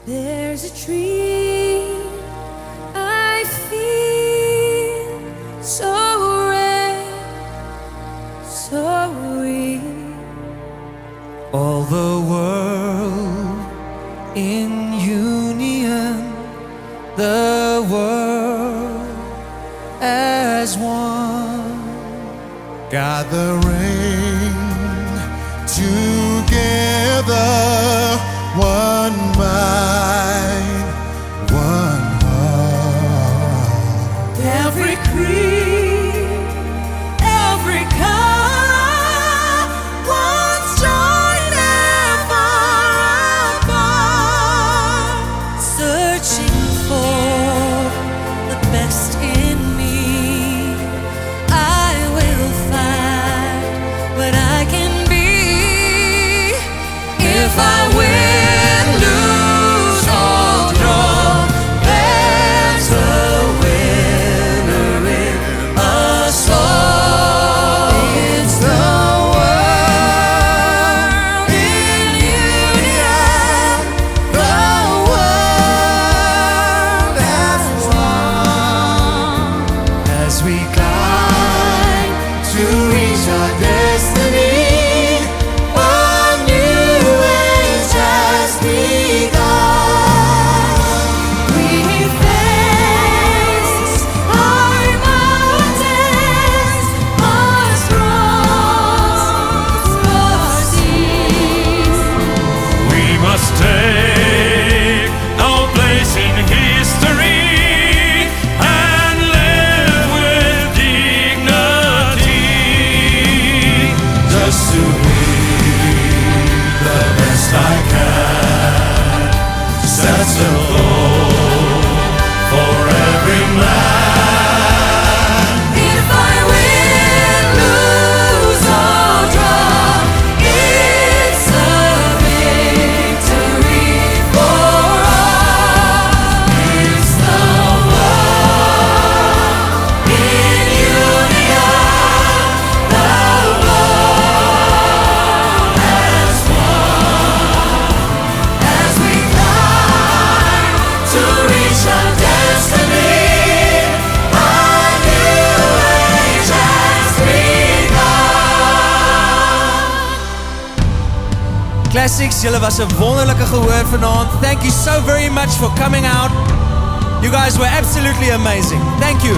There's a dream I feel so rare, so real. All the world in union, the world as one, gathering together, one mind, one heart. Every creed, every color, once joined and far apart, searching for the best in me. I will find what I can be. If I win, lose or draw, there's a winner in us all. It's the world in union, the world as one. as we climb To reach our destiny, a new age has begun. We face our mountains, our storms, our seas. We must take our place in history and live with dignity. Just to be the best I can. That's the goal for every man. If I win, lose or draw, it's a victory for all. It's the world in union, the world as one. As we climb to reach our destiny, a new age has begun. Classics, julle was 'n wonderlike gehoor vanaand. Thank you so very much for coming out. You guys were absolutely amazing. Thank you.